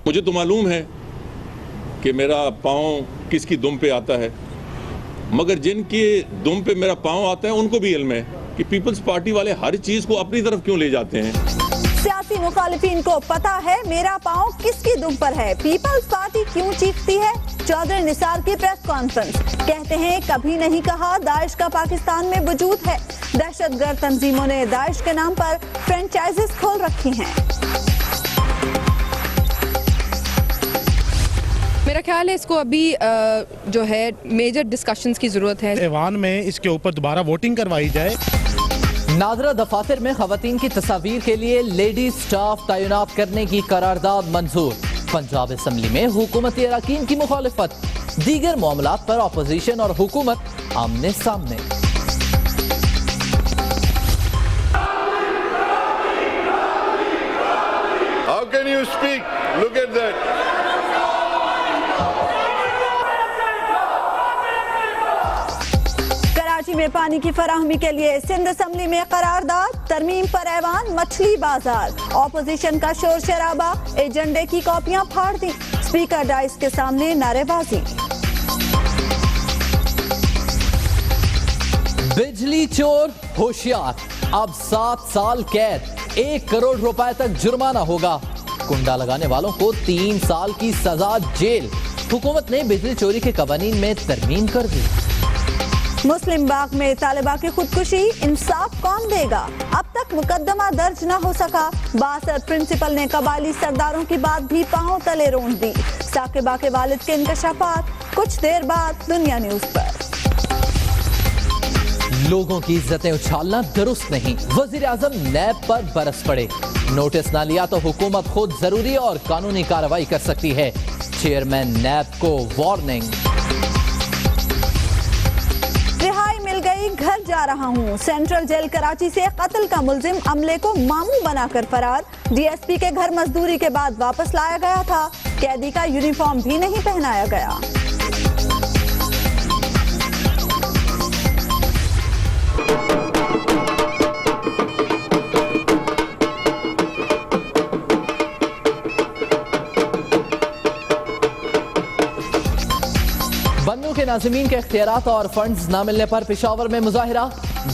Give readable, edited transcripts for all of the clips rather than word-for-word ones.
मुझे तो मालूम है कि मेरा पाँव किसकी दुम पे आता है, मगर जिनके दुम पे मेरा पाँव आता है उनको भी इल्म है कि पीपल्स पार्टी वाले हर चीज़ को अपनी तरफ क्यों ले जाते हैं। सियासी मुखालिफिन को पता है मेरा पाँव किसकी दुम पर है, पीपल्स पार्टी क्यों चीखती है। चौधरी निसार की प्रेस कॉन्फ्रेंस, कहते हैं कभी नहीं कहा दाइश का पाकिस्तान में वजूद है। दहशतगर्द तंजीमों ने दाइश के नाम पर फ्रेंचाइजेस खोल रखी हैं। मेरा ख्याल है इसको अभी जो है मेजर डिस्कशंस की ज़रूरत है। ऐवान में इसके ऊपर दोबारा वोटिंग करवाई जाए। नादरा दफातर में खवातीन की तस्वीर के लिए लेडी स्टाफ तैनात करने की करारदाद मंजूर। पंजाब असम्बली में हुकूमती अरकान की मुखालिफत, दीगर मामलात पर अपोजिशन और हुकूमत आमने सामने। How can you speak? Look at that. Karachi में पानी की फराहमी के लिए सिंध असम्बली में करारदाद, तरमीम पर ऐवान मछली बाजार। ऑपोजिशन का शोर शराबा, एजेंडे की कॉपियां फाड़ दी, स्पीकर डाइस के सामने नारेबाजी। बिजली चोर होशियार, अब 7 साल कैद, 1 करोड़ रुपए तक जुर्माना होगा। कुंडा लगाने वालों को 3 साल की सजा जेल। हुकूमत ने बिजली चोरी के कवानीन में तरमीम कर दी। मुस्लिम बाग में तालिबा की खुदकुशी, इंसाफ कौन देगा, अब तक मुकदमा दर्ज न हो सका। बासर प्रिंसिपल ने कबायली सरदारों की बात भी पांव तले रोंद दी। साकिबा के वालिद के इंकशाफात कुछ देर बाद दुनिया न्यूज पर। लोगों की इज्जतें उछालना दुरुस्त नहीं, वजीर आजम नैब पर बरस पड़े। नोटिस ना लिया तो हुकूमत खुद जरूरी और कानूनी कार्रवाई कर सकती है, चेयरमैन नैब को वार्निंग। रिहाई मिल गई, घर जा रहा हूँ। सेंट्रल जेल कराची से कत्ल का मुलजिम अमले को मामू बनाकर फरार। डीएसपी के घर मजदूरी के बाद वापस लाया गया था, कैदी का यूनिफॉर्म भी नहीं पहनाया गया। बन्नू के नाज़मीन के इख्तियारात और फंड्स न मिलने पर पेशावर में मुजाहिरा,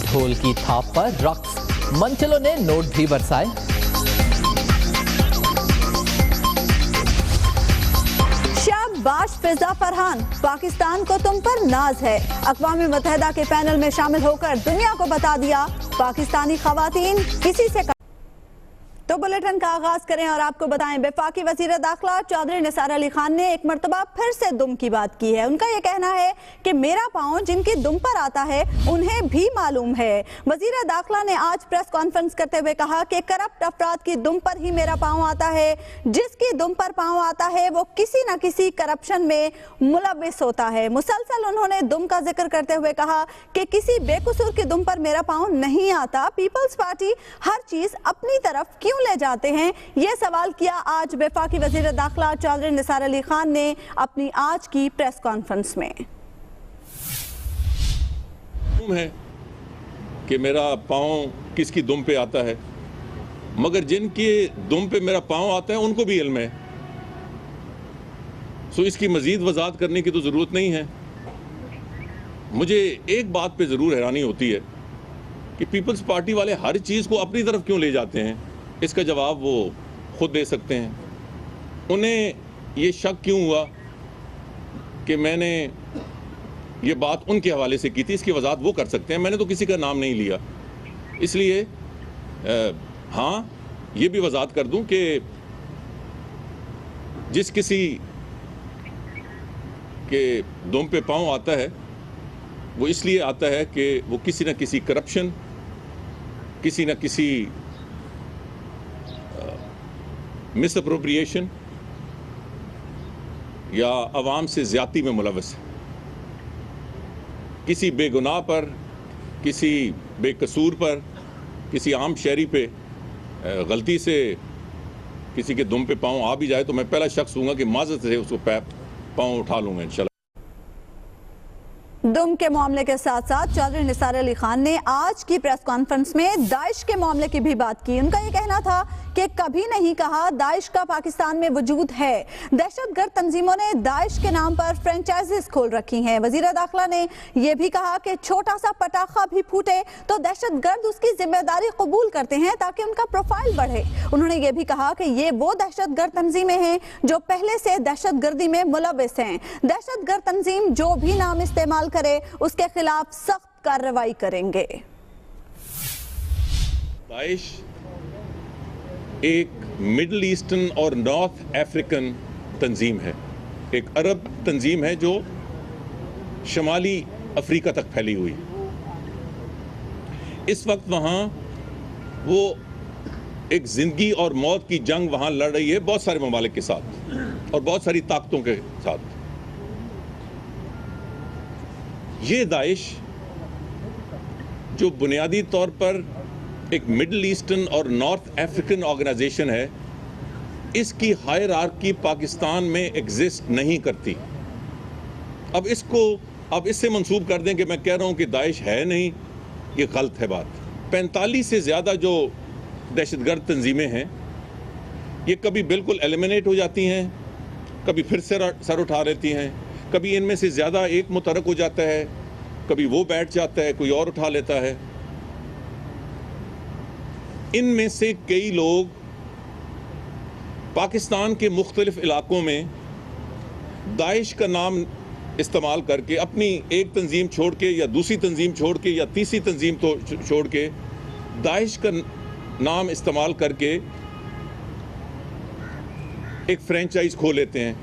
ढोल की थाप पर रक्स, मंचलों ने नोट भी बरसाए। शाबाश फिजा फरहान, पाकिस्तान को तुम पर नाज है। अक़वाम मुत्तहिदा के पैनल में शामिल होकर दुनिया को बता दिया पाकिस्तानी खवातीन किसी से। तो बुलेटिन का आगाज करें और आपको बताएं, वफाकी वज़ीर दाखिला चौधरी निसार अली खान ने एक मरतबा फिर से दुम की बात की है। उनका यह कहना है कि मेरा पाँव जिनकी दुम पर आता है उन्हें भी मालूम है। वज़ीर दाखिला ने आज प्रेस कॉन्फ्रेंस करते हुए कहा कि करप्ट अफराद की दुम पर ही मेरा पाँव आता है। जिसकी दुम पर पाँव आता है वो किसी न किसी करप्शन में मुलव्विस होता है। मुसलसल उन्होंने दुम का जिक्र करते हुए कहा कि किसी बेकसूर की दुम पर मेरा पाँव नहीं आता। पीपल्स पार्टी हर चीज अपनी तरफ क्यों ले जाते हैं, ये सवाल किया आज वफाकी वज़ीर दाखिला चौधरी निसार अली खान ने अपनी आज की प्रेस कॉन्फ्रेंस में। है कि मेरा पाँव किसकी दुम पे आता है, मगर जिनके दुम पे मेरा पाँव आता है उनको भी इल्म है। सो इसकी मजीद वजाहत करने की तो ज़रूरत नहीं है। मुझे एक बात पे ज़रूर हैरानी होती है कि पीपल्स पार्टी वाले हर चीज़ को अपनी तरफ क्यों ले जाते हैं। इसका जवाब वो खुद दे सकते हैं। उन्हें ये शक क्यों हुआ कि मैंने ये बात उनके हवाले से की थी, इसकी वजाहत वो कर सकते हैं। मैंने तो किसी का नाम नहीं लिया। इसलिए हाँ, ये भी वजाहत कर दूं कि जिस किसी के दुम पे पाँव आता है वो इसलिए आता है कि वो किसी न किसी करप्शन, किसी न किसी मिस अप्रोप्रिएशन या अवाम से ज़्यादती में मुलव्वस है। किसी बेगुनाह पर, किसी बेकसूर पर, किसी आम शहरी पे गलती से किसी के दुम पे पाँव आ भी जाए तो मैं पहला शख्स हूँगा कि माज़रत से उसको पाँव उठा लूँगा इंशाल्लाह। दुम के मामले के साथ साथ चौधरी निसार अली खान ने आज की प्रेस कॉन्फ्रेंस में दाइश के मामले की भी बात की। उनका ये कहना था کہ کبھی نہیں کہا داعش کا پاکستان میں وجود ہے. دہشت گرد تنظیموں نے داعش کے نام پر فرینچائزز کھول رکھی ہیں. وزیر داخلہ نے یہ بھی کہا کہ چھوٹا سا پٹاخہ بھی پھوٹے تو دہشت گرد اس کی ذمہ داری قبول کرتے ہیں تاکہ ان کا پروفائل بڑھے. انہوں نے یہ بھی کہا کہ یہ وہ دہشت گرد تنظیمیں ہیں جو پہلے سے دہشت گردی میں ملوث ہیں. دہشت گرد تنظیم جو بھی نام استعمال کرے اس کے خلاف سخت کارروائی کریں گے. داعش ایک مڈل ایسٹرن اور نارتھ افریقن تنظیم ہے, ایک عرب تنظیم ہے جو شمالی افریقہ تک پھیلی ہوئی. اس وقت وہاں وہ ایک زندگی اور موت کی جنگ وہاں لڑ رہی ہے بہت سارے ممالک کے ساتھ اور بہت ساری طاقتوں کے ساتھ. یہ داعش جو بنیادی طور پر ایک مڈل ایسٹرن اور نارتھ افریقن آرگنائزیشن ہے, اس کی ہائرارکی پاکستان میں ایگزسٹ نہیں کرتی. اب اس کو آپ اس سے منسوب کر دیں کہ میں کہہ رہا ہوں کہ داعش ہے نہیں, یہ غلط ہے بات. 45 سے زیادہ جو دہشت گرد تنظیمیں ہیں یہ کبھی بالکل ایلیمنیٹ ہو جاتی ہیں, کبھی پھر سر اٹھا لیتی ہیں, کبھی ان میں سے زیادہ ایک متحرک ہو جاتا ہے, کبھی وہ بیٹھ جاتا ہے, کوئی اور اٹھا لیتا ہے. ان میں سے کئی لوگ پاکستان کے مختلف علاقوں میں داعش کا نام استعمال کر کے اپنی ایک تنظیم چھوڑ کے یا دوسری تنظیم چھوڑ کے یا تیسری تنظیم تو چھوڑ کے داعش کا نام استعمال کر کے ایک فرینچائز کھول لیتے ہیں.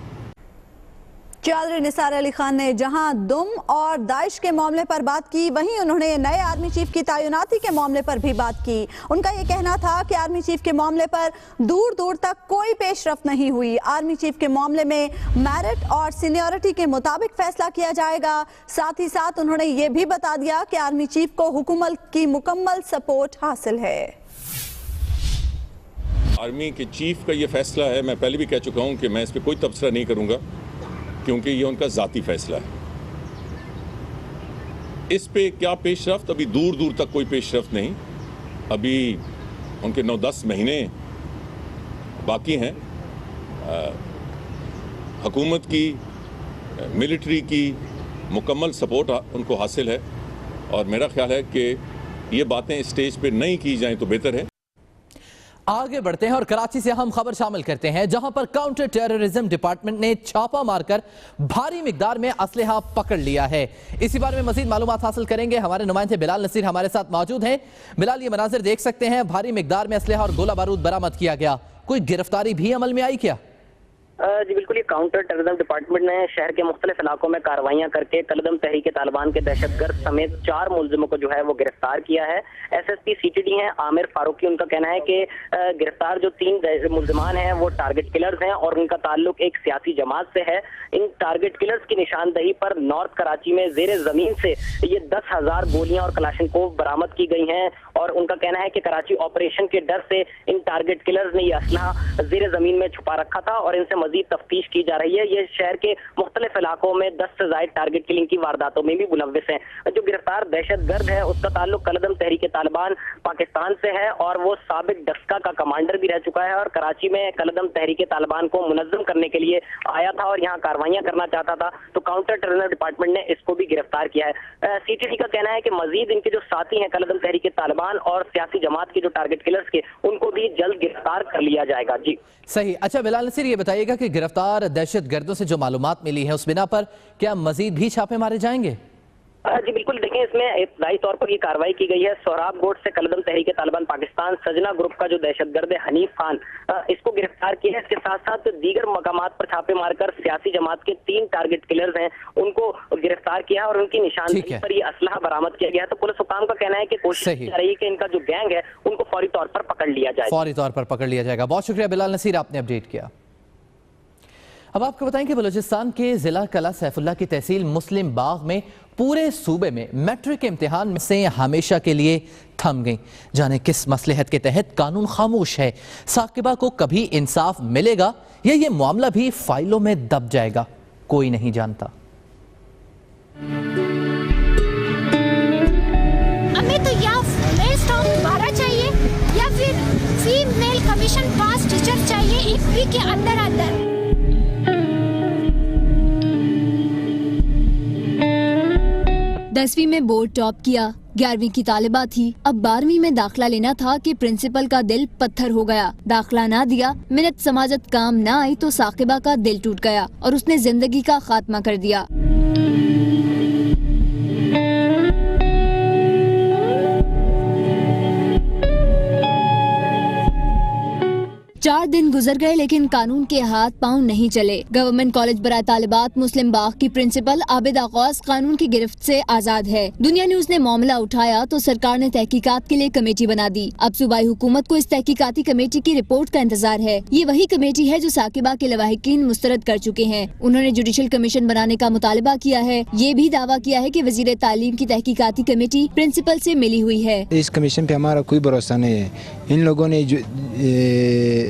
چودھری نثار علی خان نے جہاں دم اور داعش کے معاملے پر بات کی, وہیں انہوں نے نئے آرمی چیف کی تعیناتی کے معاملے پر بھی بات کی. ان کا یہ کہنا تھا کہ آرمی چیف کے معاملے پر دور دور تک کوئی پیش رفت نہیں ہوئی. آرمی چیف کے معاملے میں میرٹ اور سینیورٹی کے مطابق فیصلہ کیا جائے گا. ساتھ ہی ساتھ انہوں نے یہ بھی بتا دیا کہ آرمی چیف کو حکومت کی مکمل سپورٹ حاصل ہے. آرمی کے چیف کا یہ فیصلہ ہے, میں پہلے بھی کہہ چکا ہوں کہ میں اس پہ کوئی تبصرہ نہیں کروں گا کیونکہ یہ ان کا ذاتی فیصلہ ہے. اس پہ کیا پیش رفت, ابھی دور دور تک کوئی پیش رفت نہیں. ابھی ان کے 9-10 مہینے باقی ہیں. حکومت کی, ملٹری کی مکمل سپورٹ ان کو حاصل ہے اور میرا خیال ہے کہ یہ باتیں اسٹیج پہ نہیں کی جائیں تو بہتر ہے. آگے بڑھتے ہیں اور کراچی سے ہم خبر شامل کرتے ہیں جہاں پر کاؤنٹر ٹیررزم ڈپارٹمنٹ نے چھاپا مار کر بھاری مقدار میں اسلحہ پکڑ لیا ہے. اسی بارے میں مزید معلومات حاصل کریں گے. ہمارے نمائندے بلال نصیر ہمارے ساتھ موجود ہیں. بلال, یہ مناظر دیکھ سکتے ہیں, بھاری مقدار میں اسلحہ اور گولہ بارود برآمد کیا گیا. کوئی گرفتاری بھی عمل میں آئی کیا؟ جی بالکل, یہ کاؤنٹر ٹیررزم ڈپارٹمنٹ نے شہر کے مختلف علاقوں میں کارروائیاں کر کے کلدم تحریک طالبان کے دہشت گرد سمیت 4 ملزموں کو جو ہے وہ گرفتار کیا ہے. S S P C T D ہیں عامر فاروقی, ان کا کہنا ہے کہ گرفتار جو 3 ملزمان ہیں وہ ٹارگٹ کلرز ہیں اور ان کا تعلق ایک سیاسی جماعت سے ہے. ان ٹارگٹ کلرز کی نشاندہی پر نارتھ کراچی میں زیر زمین سے یہ 10,000 گولیاں اور کلاشنکوف برآمد کی گئی ہیں اور ان کا کہنا ہے کہ کراچی آپریشن کے ڈر سے ان ٹارگٹ کلرز نے یہ اسلحہ زیر زمین میں چھپا رکھا تھا اور ان سے مزید تفتیش کی جا رہی ہے. یہ شہر کے مختلف علاقوں میں 10 سے زائد ٹارگٹ کلنگ کی وارداتوں میں بھی ملوث ہیں. جو گرفتار دہشت گرد ہے اس کا تعلق کلدم تحریک طالبان پاکستان سے ہے اور وہ سابق ڈسکا کا کمانڈر بھی رہ چکا ہے اور کراچی میں کلدم تحریک طالبان کو منظم کرنے کے لیے آیا تھا اور یہاں کارروائیاں کرنا چاہتا تھا, تو کاؤنٹر ٹیررزم ڈپارٹمنٹ نے اس کو بھی گرفتار کیا ہے. سی ٹی ڈی کا کہنا ہے کہ مزید ان کے جو ساتھی ہیں کلدم تحریک طالبان اور سیاسی جماعت کے جو ٹارگٹ کلرز کے, ان کو بھی جلد گرفتار کر لیا جائے گا. جی صحیح. اچھا بلال نصیر, یہ بتائیے گا کہ گرفتار دہشت گردوں سے جو معلومات ملی ہے اس بنا پر کیا مزید بھی چھاپے مارے جائیں گے؟ جی بالکل, دیکھیں اس میں ابتدائی طور پر یہ کارروائی کی گئی ہے. سہراب گوٹ سے کلدم تحریک طالبان پاکستان سجنا گروپ کا جو دہشت گرد ہے حنیف خان, اس کو گرفتار کیا ہے. اس کے ساتھ ساتھ دیگر مقامات پر چھاپے مار کر سیاسی جماعت کے 3 ٹارگٹ کلرز ہیں ان کو گرفتار کیا اور ان کی نشاندہی پر یہ اسلحہ برآمد کیا گیا. تو پولیس حکام کا کہنا ہے کہ کوشش کی جا رہی ہے کہ ان کا جو گینگ ہے ان کو فوری طور پر پکڑ لیا جائے. فوری طور پر پکڑ لیا جائے گا. بہت شکریہ بلال نصیر, آپ نے اپڈیٹ کیا. اب آپ کو بتائیں کہ بلوچستان کے ضلع کلا سیف اللہ کی تحصیل مسلم باغ میں پورے صوبے میں میٹرک امتحان سے ہمیشہ کے لیے تھم گئیں. جانے کس مصلحت کے تحت قانون خاموش ہے؟ ثاقبہ کو کبھی انصاف ملے گا یا یہ معاملہ بھی فائلوں میں دب جائے گا؟ کوئی نہیں جانتا. ہمیں تو یا میل اسٹاک دوبارہ چاہیے یا پھر فیمیل کمیشن 1 वीक के अंदर अंदर। 10वीं में बोर्ड टॉप किया, 11वीं की तालिबा थी, अब 12वीं में दाखिला लेना था कि प्रिंसिपल का दिल पत्थर हो गया। दाखिला ना दिया, मिनट समाजत काम ना आई तो साकिबा का दिल टूट गया और उसने जिंदगी का खात्मा कर दिया। 4 दिन गुजर गए लेकिन कानून के हाथ पांव नहीं चले। गवर्नमेंट कॉलेज बराए तालिबात मुस्लिम बाग की प्रिंसिपल आबिदा गौस कानून की गिरफ्त से आजाद है। दुनिया न्यूज ने मामला उठाया तो सरकार ने तहकीकात के लिए कमेटी बना दी। अब सूबाई हुकूमत को इस तहकीकाती कमेटी की रिपोर्ट का इंतजार है। ये वही कमेटी है जो साकिबा के लवाहिकीन मुस्तरद कर चुके हैं। उन्होंने जुडिशल कमीशन बनाने का मुतालबा किया है। ये भी दावा किया है कि वजीर तालीम की तहकीकाती कमेटी प्रिंसिपल से मिली हुई है। इस कमीशन पे हमारा कोई भरोसा नहीं है। इन लोगों ने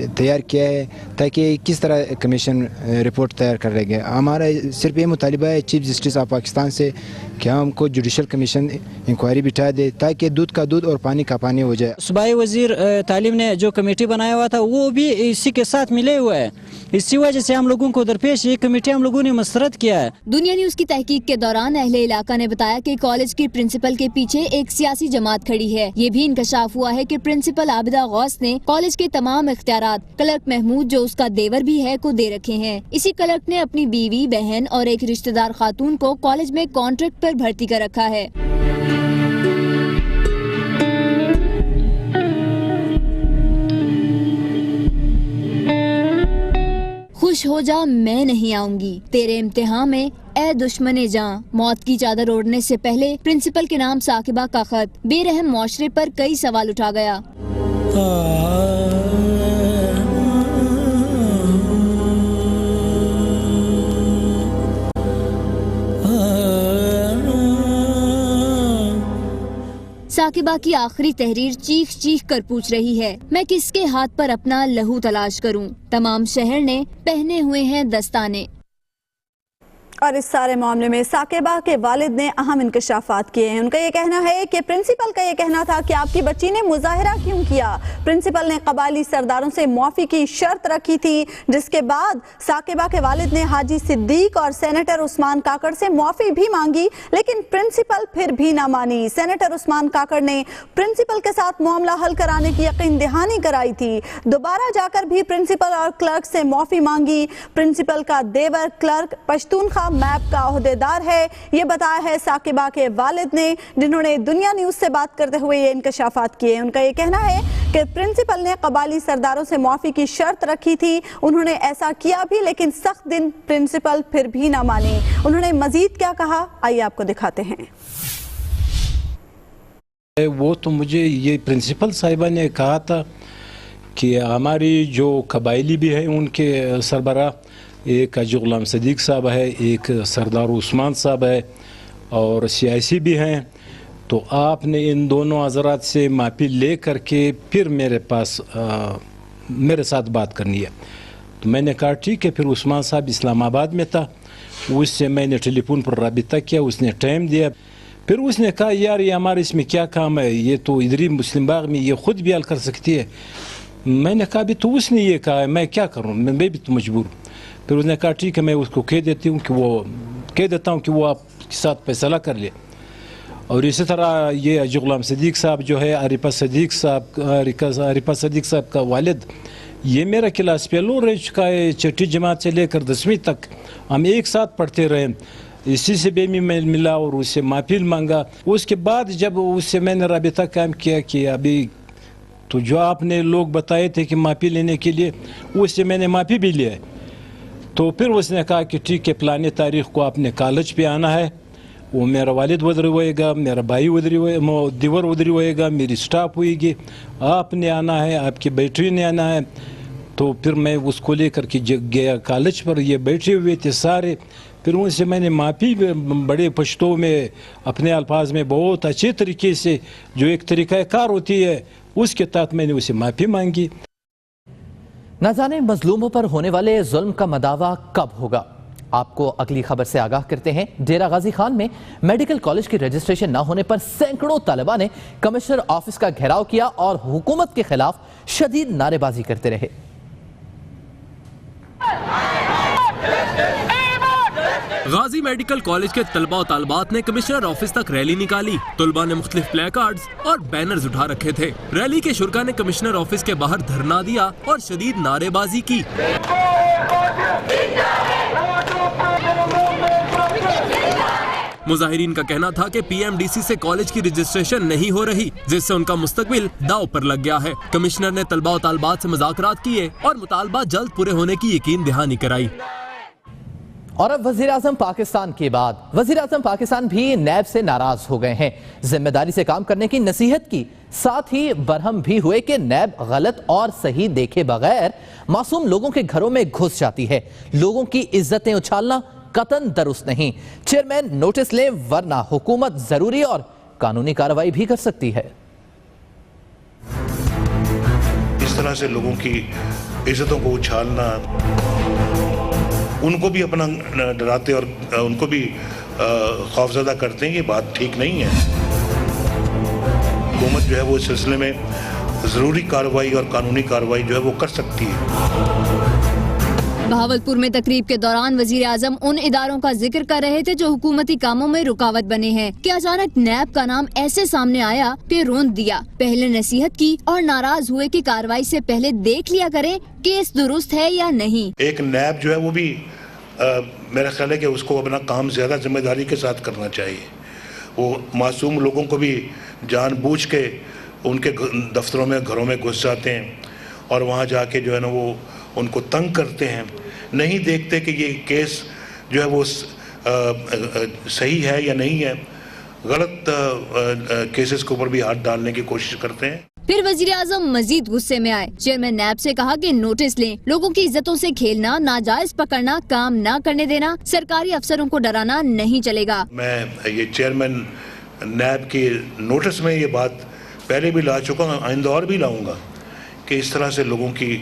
तैयार किया है ताकि किस तरह कमीशन रिपोर्ट तैयार कर लेंगे। हमारा सिर्फ ये मुतालिबा है चीफ जस्टिस ऑफ पाकिस्तान से कि हमको जुडिशल कमीशन इंक्वायरी बिठा दे ताकि दूध का दूध और पानी का पानी हो जाए। सूबाई वजीर तालीम ने जो कमेटी बनाया हुआ था वो भी इसी के साथ मिले हुए है। इसी वजह से हम लोगों को दरपेश ये कमेटी हम लोगों ने मुस्तरद किया है। दुनिया न्यूज की तहकीक के दौरान अहले इलाका ने बताया कि कॉलेज की प्रिंसिपल के पीछे एक सियासी जमात खड़ी है। ये भी इंकशाफ हुआ है कि प्रिंसिपल आबिदा गौस ने कॉलेज के तमाम इख्तियारात क्लर्क महमूद जो उसका देवर भी है को दे रखे हैं। इसी क्लर्क ने अपनी बीवी, बहन और एक रिश्तेदार खातून को कॉलेज में कॉन्ट्रैक्ट पर भर्ती कर रखा है। खुश हो जा मैं नहीं आऊंगी तेरे इम्तिहान में ए दुश्मने जां। मौत की चादर ओढ़ने से पहले प्रिंसिपल के नाम साकिबा का खत बेरहम मुआशरे पर कई सवाल उठा गया। साकिबा की आखिरी तहरीर चीख चीख कर पूछ रही है, मैं किसके हाथ पर अपना लहू तलाश करूं? तमाम शहर ने पहने हुए हैं दस्ताने। और इस सारे मामले में साकिबा के वालिद ने अहम इंकशाफात किए हैं। उनका ये कहना है कि प्रिंसिपल का ये कहना था कि आपकी बच्ची ने मुजाहिरा क्यों किया। प्रिंसिपल ने कबायली सरदारों से मुआफ़ी की शर्त रखी थी, जिसके बाद साकिबा के वालिद ने हाजी सिद्दीक और सेनेटर उस्मान काकड़ से मुआफ़ी भी मांगी, लेकिन प्रिंसिपल फिर भी ना मानी। सेनेटर उस्मान काकड़ ने प्रिंसिपल के साथ मामला हल कराने की यकीन दहानी कराई थी। दोबारा जाकर भी प्रिंसिपल और क्लर्क से मुआफ़ी मांगी। प्रिंसिपल का देवर क्लर्क पश्तूनख्वा मैप का ओहदेदार है, ये बताया है साकिबा के वालिद ने, जिन्होंने दुनिया न्यूज से बात करते हुए ये इंकशाफात किए। उनका ये कहना है कि प्रिंसिपल ने कबायली सरदारों से मुआफ़ी की शर्त रखी थी, उन्होंने ऐसा किया भी, लेकिन सख्त दिन प्रिंसिपल फिर भी ना माने। उन्होंने मजीद क्या कहा, आइए आपको दिखाते हैं। वो तो मुझे ये प्रिंसिपल साहिबा ने कहा था कि हमारी जो कबायली भी है उनके सरबराह एक हाजी गुलाम सदीक साहब है, एक सरदार उस्मान साहब है और सियासी भी हैं, तो आपने इन दोनों हज़रात से माफ़ी ले करके फिर मेरे पास मेरे साथ बात करनी है। तो मैंने कहा ठीक है। फिर उस्मान साहब इस्लामाबाद में था, उससे मैंने टेलीफोन पर राबिता किया, उसने टाइम दिया। फिर उसने कहा यार ये हमारे इसमें क्या काम है, ये तो इधरी मुस्लिम बाग में ये खुद भी हल कर सकती है। मैंने कहा भी तो उसने ये कहा है, मैं क्या करूँ, मैं भी तो मजबूर हूँ। फिर उसने कहा ठीक है मैं उसको कह देता हूँ कि वो आपके साथ फैसला कर ले। और इसी तरह ये हाजी गुलाम सदीक साहब जो है, आरिफा सदीक साहब का वालिद, ये मेरा क्लास फेलो रह चुका है। छठी जमात से लेकर 10वीं तक हम एक साथ पढ़ते रहे। इसी से बेमी में मिला और उससे माफ़ी मांगा। उसके बाद जब उससे मैंने राबिता कायम किया कि अभी तो जो आपने लोग बताए थे कि माफ़ी लेने के लिए, उससे मैंने माफ़ी भी लिया है। तो फिर उसने कहा कि ठीक है फलानी तारीख़ को आपने कॉलेज पे आना है। वो मेरा वालिद उधर होएगा, मेरा भाई उधर दीवर उधर होएगा, मेरी स्टाफ होएगी, आपने आना है, आपकी बैटरी ने आना है। तो फिर मैं उसको लेकर के गया कॉलेज पर, ये बैठे हुए थे सारे। फिर उनसे मैंने माफ़ी बड़े पश्तो में अपने अल्फाज में बहुत अच्छे तरीके से, जो एक तरीक़ाकार होती है उसके तहत मैंने उसे माफ़ी मांगी। न जाने मजलूमों पर होने वाले जुल्म का मदावा कब होगा। आपको अगली खबर से आगाह करते हैं। डेरा गाजी खान में मेडिकल कॉलेज की रजिस्ट्रेशन न होने पर सैकड़ों तलबा ने कमिश्नर ऑफिस का घेराव किया और हुकूमत के खिलाफ शदीद नारेबाजी करते रहे। غازی میڈیکل کالج کے طلبہ و طالبات نے کمشنر آفس تک ریلی نکالی. طلبہ نے مختلف پلے کارڈز اور بینرز اٹھا رکھے تھے. ریلی کے شرکا نے کمشنر آفس کے باہر دھرنا دیا اور شدید نعرے بازی کی. مظاہرین کا کہنا تھا کہ پی ایم ڈی سی سے کالج کی رجسٹریشن نہیں ہو رہی، جس سے ان کا مستقبل داؤ پر لگ گیا ہے. کمشنر نے طلبہ و طالبات سے مذاکرات کیے اور مطالبات جلد پورے ہونے کی یقین دہانی کرائی. اور اب وزیراعظم پاکستان کے بعد وزیراعظم پاکستان بھی نیب سے ناراض ہو گئے ہیں. ذمہ داری سے کام کرنے کی نصیحت کی، ساتھ ہی برہم بھی ہوئے کہ نیب غلط اور صحیح دیکھے بغیر معصوم لوگوں کے گھروں میں گھس جاتی ہے. لوگوں کی عزتیں اچھالنا قطعاً درست نہیں. چیئرمین نوٹس لیں ورنہ حکومت ضروری اور قانونی کارروائی بھی کر سکتی ہے. اس طرح سے لوگوں کی عزتوں کو اچھالنا، ان کو بھی اپنا ڈراتے اور ان کو بھی خوفزدہ کرتے ہیں، یہ بات ٹھیک نہیں ہے. حکومت جو ہے وہ اس سلسلے میں ضروری کارروائی اور قانونی کارروائی جو ہے وہ کر سکتی ہے. بہاولپور میں تقریب کے دوران وزیر اعظم ان اداروں کا ذکر کر رہے تھے جو حکومتی کاموں میں رکاوٹ بنے ہیں کہ اچانک نیب کا نام ایسے سامنے آیا کہ روند دیا. پہلے نصیحت کی اور ناراض ہوئے کہ کارروائی سے پہلے دیکھ لیا کریں کیس درست ہے یا نہیں. ایک نیب جو ہے وہ بھی میرا خیال ہے کہ اس کو اپنا کام زیادہ ذمہ داری کے ساتھ کرنا چاہیے. وہ معصوم لوگوں کو بھی جان بوجھ کے ان کے دفتروں میں گھروں میں گھس جاتے ہیں اور وہاں جا کے جو ہے نا وہ ان کو تنگ کرتے ہیں. نہیں دیکھتے کہ یہ کیس جو ہے وہ صحیح ہے یا نہیں ہے. غلط کیسز کے اوپر بھی ہاتھ ڈالنے کی کوشش کرتے ہیں. پھر وزیر اعظم مزید غصے میں آئے. چیئرمین نیب سے کہا کہ نوٹس لیں، لوگوں کی عزتوں سے کھیلنا، ناجائز پکڑنا، کام نہ کرنے دینا، سرکاری افسروں کو ڈرانا نہیں چلے گا. میں یہ چیئرمین نیب کی نوٹس میں یہ بات پہلے بھی لا چکا ہوں، آئندہ اور بھی لاؤں گا کہ اس طرح سے لوگوں کی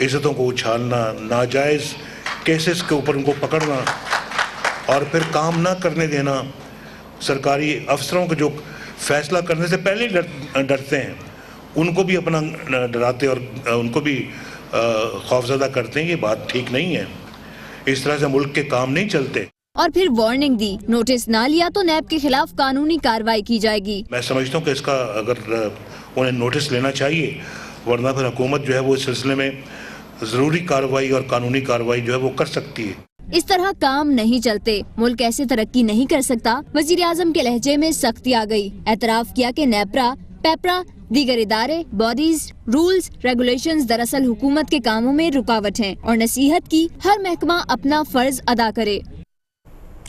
عزتوں کو اچھالنا، ناجائز کیسز کے اوپر ان کو پکڑنا اور پھر کام نہ کرنے دینا. سرکاری افسروں کو جو فیصلہ کرنے سے پہلے ڈرتے ہیں، ان کو بھی اپنا ڈراتے اور ان کو بھی خوفزدہ کرتے ہیں، یہ بات ٹھیک نہیں ہے. اس طرح سے ملک کے کام نہیں چلتے. اور پھر وارننگ دی، نوٹس نہ لیا تو نیب کے خلاف قانونی کارروائی کی جائے گی. میں سمجھتا ہوں کہ اس کا اگر انہیں نوٹس لینا چاہیے، ورنہ پھر حکومت جو ہے وہ اس سلسلے میں ضروری کارروائی اور قانونی کارروائی جو ہے وہ کر سکتی ہے. اس طرح کام نہیں چلتے، ملک ایسے ترقی نہیں کر سکتا. وزیر اعظم کے لہجے میں سختی آ گئی. اعتراف کیا کہ نیپرا، پیپرا، دیگر ادارے، باڈیز، رولز، ریگولیشنز دراصل حکومت کے کاموں میں رکاوٹ ہیں اور نصیحت کی ہر محکمہ اپنا فرض ادا کرے.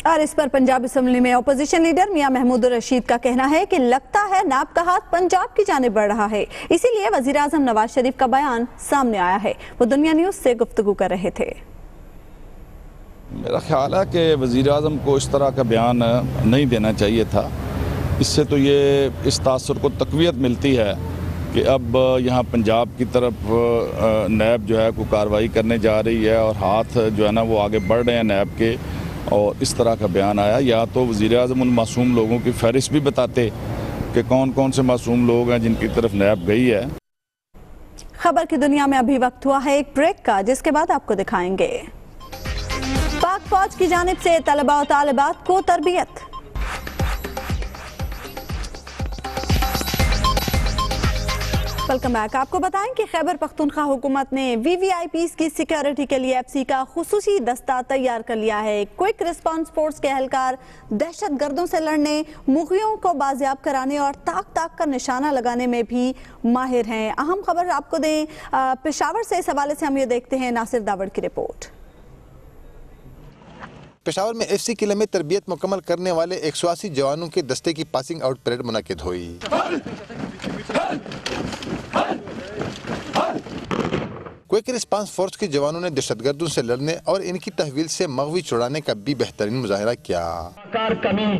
اور اس پر پنجاب اسمبلی میں اپوزیشن لیڈر میاں محمود الرشید کا کہنا ہے کہ لگتا ہے نیب کا ہاتھ پنجاب کی جانب بڑھ رہا ہے، اسی لیے وزیر اعظم نواز شریف کا بیان سامنے آیا ہے. وہ دنیا نیوز سے گفتگو کر رہے تھے. میرا خیال ہے کہ وزیر اعظم کو اس طرح کا بیان نہیں دینا چاہیے تھا. اس سے تو یہ اس تاثر کو تقویت ملتی ہے کہ اب یہاں پنجاب کی طرف نیب جو ہے کوئی کارروائی کرنے جا رہی ہے اور ہاتھ جو ہے نا وہ آگے بڑھ رہے ہیں نیب کے، اور اس طرح کا بیان آیا. یا تو وزیر اعظم ان معصوم لوگوں کی فہرست بھی بتاتے کہ کون کون سے معصوم لوگ ہیں جن کی طرف نیب گئی ہے. خبر کی دنیا میں ابھی وقت ہوا ہے ایک بریک کا، جس کے بعد آپ کو دکھائیں گے پاک فوج کی جانب سے طلباء و طالبات کو تربیت. Welcome back. آپ کو بتائیں کہ خیبر پختونخوا حکومت نے وی وی آئی پیز کی سیکیورٹی کے لیے ایف سی کا خصوصی دستہ تیار کر لیا ہے. کوئک ریسپانس فورس کے اہلکار دہشت گردوں سے لڑنے، مغیوں کو بازیاب کرانے اور تاک تاک کا نشانہ لگانے میں بھی ماہر ہیں. اہم خبر آپ کو دیں پشاور سے، اس حوالے سے ہم یہ دیکھتے ہیں ناصر داوڑ کی رپورٹ. پشاور میں ایف سی قلعے میں تربیت مکمل کرنے والے 180 جوانوں کے دستے کی پاسنگ آؤٹ پریڈ منعقد ہوئی. کوئک ریسپانس فورس کے جوانوں نے دہشت گردوں سے لڑنے اور ان کی تحویل سے مغوی چھڑانے کا بھی بہترین مظاہرہ کیا. جوانوں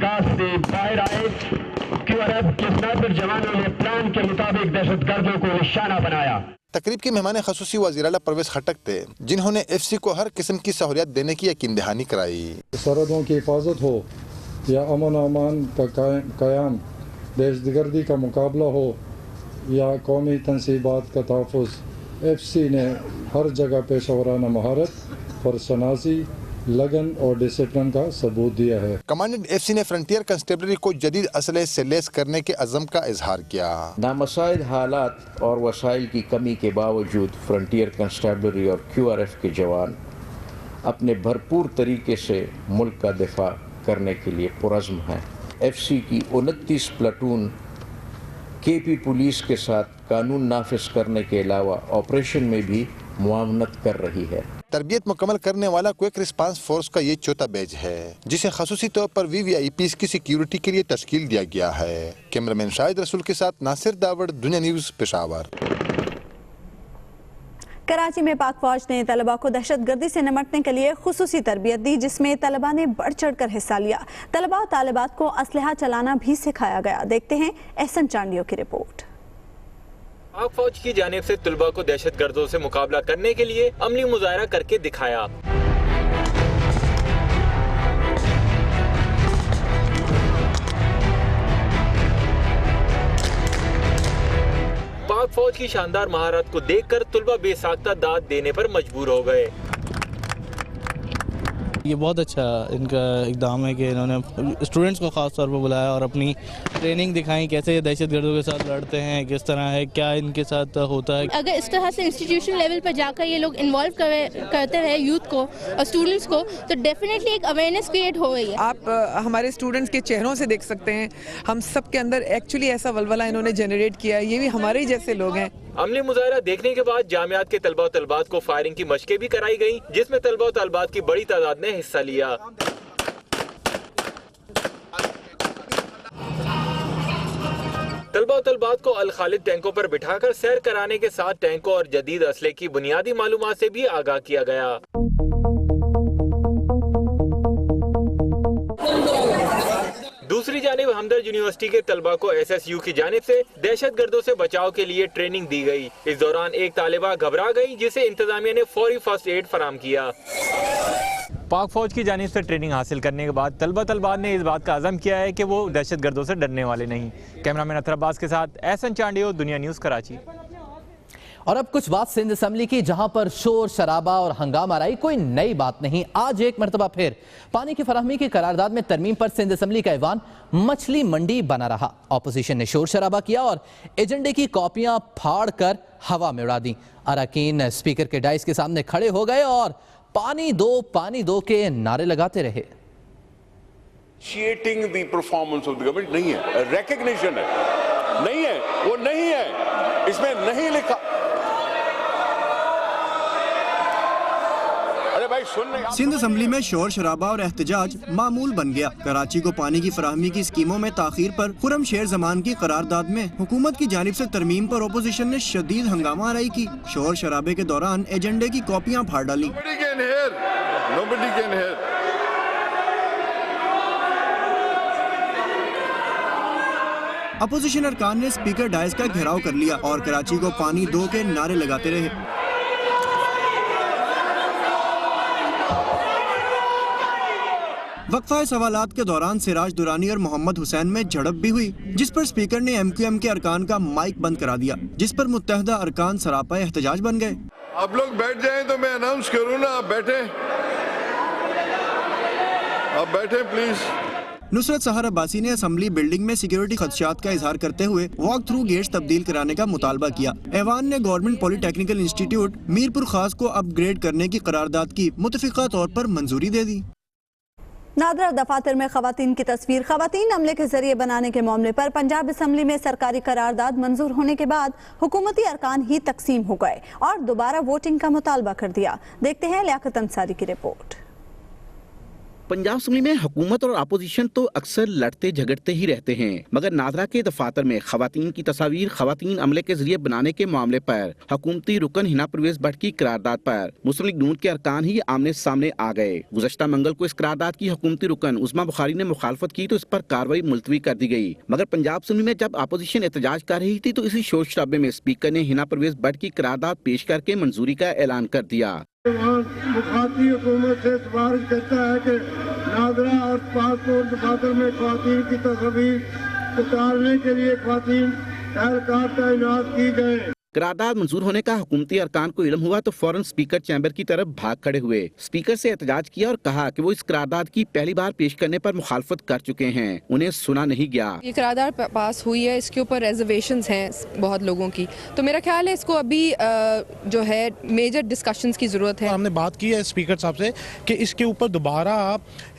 نے پلان کے مطابق دہشت گردوں کو نشانہ بنایا. تقریب کے مہمان خصوصی وزیر اعلیٰ پرویز خٹک تھے، جنہوں نے ایف سی کو ہر قسم کی سہولیات دینے کی یقین دہانی کرائی. سرحدوں کی حفاظت ہو یا امن و امان کا قیام، دہشت گردی کا مقابلہ ہو یا قومی تنصیبات کا تحفظ، ایف سی نے ہر جگہ پیشہ ورانہ مہارت، فرسنازی लगन और डिसिप्लिन का सबूत दिया है। कमांडेंट एफसी ने फ्रंटियर कंस्टेबलरी को जदीद असलहे से लैस करने के अज़म का इजहार किया। नामसाइद हालात और वसाइल की कमी के बावजूद फ्रंटियर कंस्टेबलरी और QRF के जवान अपने भरपूर तरीके से मुल्क का दिफा करने के लिए पुरज़्म हैं। FC की 29 प्लाटून KP पुलिस के साथ कानून नाफिज करने के अलावा ऑपरेशन में भी मुआवनत कर रही है। तरबियत मुकम्मल करने वाला क्विक रिस्पांस फोर्स का ये चौथा बैच है जिसे खसूसी तौर पर VVIPs की सिक्योरिटी के लिए तश्कील दिया गया है। कैमरामैन शाहिद रसूल के साथ नासिर दावड़, दुनिया न्यूज़, पेशावर। कराची में पाक फौज ने तलबा को दहशतगर्दी से निपटने के लिए खुसूसी तरबियत दी, जिसमें तलबा ने बढ़ चढ़ कर हिस्सा लिया। तलबा और तालिबात को असलहा चलाना भी सिखाया गया। देखते हैं एहसन चांडियों की रिपोर्ट। पाक फौज की जानिब से तलबा को दहशतगर्दों से मुकाबला करने के लिए अमली मुजाहरा करके दिखाया। पाक फौज की शानदार महारत को देखकर तलबा बेसाख्ता दाद देने पर मजबूर हो गए। ये बहुत अच्छा इनका इक़दाम है कि इन्होंने स्टूडेंट्स को ख़ास तौर पर बुलाया और अपनी ट्रेनिंग दिखाई, कैसे ये दहशतगर्दों के साथ लड़ते हैं, किस तरह है, क्या इनके साथ होता है। अगर इस तरह से इंस्टीट्यूशन लेवल पर जाकर ये लोग इन्वॉल्व करते रहे यूथ को और स्टूडेंट्स को, तो डेफिनेटली एक अवेयरनेस क्रिएट हो गई है। आप हमारे स्टूडेंट्स के चेहरों से देख सकते हैं, हम सब के अंदर एक्चुअली ऐसा वलवला इन्होंने जनरेट किया है। ये भी हमारे ही जैसे लोग हैं। अमली मुजाहरा देखने के बाद जामियात के तलबा और तलबात को फायरिंग की मशकें भी कराई गई, जिसमें तलबा और तलबात की बड़ी तादाद ने हिस्सा लिया। तलबा और तलबात को अल खालिद टैंकों पर बिठाकर सैर कराने के साथ टैंकों और जदीद असले की बुनियादी मालूमात से भी आगाह किया गया। दूसरी जानिब हमदर्द यूनिवर्सिटी के तलबा को SSU की जानिब से दहशतगर्दों से बचाव के लिए ट्रेनिंग दी गई। इस दौरान एक तालिबा घबरा गई, जिसे इंतजामिया ने फौरी फर्स्ट एड फराम किया। पाक फौज की जानिब से ट्रेनिंग हासिल करने के बाद तलबा तलबात ने इस बात का अज़म किया है कि वो दहशतगर्दों से डरने वाले नहीं। कैमरामैन अतर अब्बास के साथ एहसन चांडियो, दुनिया न्यूज़, कराची। और अब कुछ बात सिंध असम्बली की, जहां पर शोर शराबा और हंगामा रही। कोई नई बात नहीं। आज एक मरतबा फिर पानी की फराहमी की करारदाद में तरमीम पर सिंध असम्बली का ऐवान मछली मंडी बना रहा। ऑपोजिशन ने शोर शराबा किया और एजेंडे की कॉपियां फाड़ कर हवा में उड़ा दी। अरकान स्पीकर के डाइस के सामने खड़े हो गए और पानी दो के नारे लगाते रहे। Appreciating the performance of the government नहीं है, recognition है, नहीं है, वो नहीं है, इसमें नहीं लिखा। सिंध असम्बली में शोर शराबा और एहतजाज मामूल बन गया। कराची को पानी की फराहमी की स्कीमों में ताखीर पर खुरम शेर जमान की करारदाद में हुकूमत की जानिब से तरमीम पर अपोजिशन ने शदीद हंगामा आराई की। शोर शराबे के दौरान एजेंडे की कॉपियां फाड़ डाली। अपोजिशन अरकान ने स्पीकर डाइस का घेराव कर लिया और कराची को पानी दो के नारे लगाते रहे। वक्फा सवालात के दौरान सिराज दुरानी और मोहम्मद हुसैन में झड़प भी हुई, जिस पर स्पीकर ने MQM के अरकान का माइक बंद करा दिया, जिस पर मुत्तहदा अरकान सरापा एहतजाज बन गए। आप लोग बैठ जाएं तो मैं अनाउंस करूं ना, आप बैठे प्लीज। नुसरत सहर अब्बासी ने असम्बली बिल्डिंग में सिक्योरिटी खदशात का इजहार करते हुए वॉक थ्रू गेट्स तब्दील कराने का मुतालबा किया। ऐवान ने गवर्नमेंट पॉलिटेक्निकल इंस्टीट्यूट मीरपुर खास को अपग्रेड करने की करारदाद की मुतफिका तौर पर मंजूरी दे दी। नादरा दफातर में खवातीन की तस्वीर। खवातीन अमले के जरिए बनाने के मामले पर पंजाब असम्बली में सरकारी करारदाद मंजूर होने के बाद हुकूमती अरकान ही तकसीम हो गए और दोबारा वोटिंग का मुतालबा कर दिया। देखते हैं लियाकत अंसारी की रिपोर्ट। पंजाब असम्बली में हुकूमत और अपोजिशन तो अक्सर लड़ते झगड़ते ही रहते हैं, मगर नादरा के दफातर में खवातीन की तस्वीर खवातीन अमले के जरिए बनाने के मामले पर हुकूमती रुकन हिना परवेज भट्ट की करारदाद पर मुस्लिम लीग नून के अरकान ही आमने सामने आ गए। गुज़श्ता मंगल को इस करारदाद की हुकूमती रुकन उस्मा बुखारी ने मुखालफत की तो इस पर कार्रवाई मुलतवी कर दी गई, मगर पंजाब असम्बली में जब अपोजिशन एहतजाज कर रही थी तो इसी शोर शराबे में स्पीकर ने हिना परवेज भट्ट की करारदाद पेश करके मंजूरी का ऐलान कर दिया। मुखाती हुकूमत से सिफारिश करता है कि नादरा और पासपोर्ट दफातर में ख्वातीन की तस्वीर उतारने के लिए ख्वातीन एहलकार तैनात की गए। करारदाद मंजूर होने का हुकूमती अरकान को इल्म हुआ तो फौरन स्पीकर चैम्बर की तरफ भाग खड़े हुए। स्पीकर से एहतजाज किया और कहा कि वो इस करारदाद की पहली बार पेश करने पर मुखालफत कर चुके हैं, उन्हें सुना नहीं गया। ये करारदाद पास हुई है, इसके ऊपर रिजर्वेशंस हैं बहुत लोगों की, तो मेरा ख्याल है इसको अभी जो है मेजर डिस्कशंस की ज़रूरत है। हमने बात की है स्पीकर साहब से कि इसके ऊपर दोबारा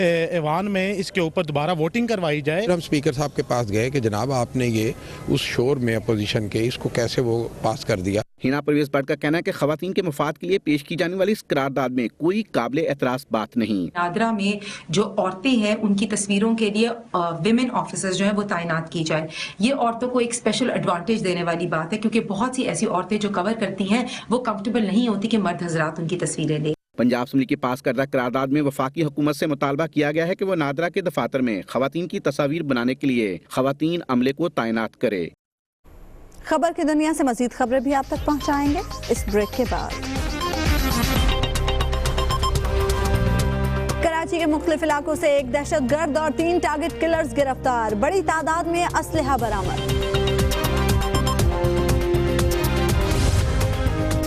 ऐवान में इसके ऊपर दोबारा वोटिंग करवाई जाए। हम स्पीकर साहब के पास गए कि जनाब आपने ये उस शोर में अपोजिशन के इसको कैसे वो पास कर दिया। हिना परवेज भट्ट का कहना है कि खवातीन के मफाद के लिए पेश की जाने वाली इस करारदाद में कोई काबिल एतराज बात नहीं। नादरा में जो औरतें हैं उनकी तस्वीरों के लिए विमेन ऑफिसर्स जो है वो तैनात की जाए। ये औरतों को एक स्पेशल एडवांटेज देने वाली बात है, क्योंकि बहुत सी ऐसी औरतें जो कवर करती हैं वो कंफर्टेबल नहीं होती कि मर्द हजरात उनकी तस्वीरें लें। पंजाब असम्बली की पास करदा करारदाद में वफाकी हुकूमत से मुतालबा किया गया है कि वो नादरा के दफातर में खवातीन की तस्वीर बनाने के लिए खवातीन अमले को तैनात करे। खबर की दुनिया से मजीद खबरें भी आप तक पहुंचाएंगे इस ब्रेक के बाद। कराची के मुख्तलिफ इलाकों से एक दहशतगर्द और 3 टारगेट किलर्स गिरफ्तार, बड़ी तादाद में असलहा बरामद।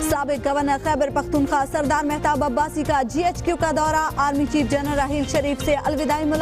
साबिक गवर्नर खैबर पख्तूनख्वा सरदार मेहताब अब्बासी का GHQ का दौरा, आर्मी चीफ जनरल राहील शरीफ से अलविदाई मुलाकात।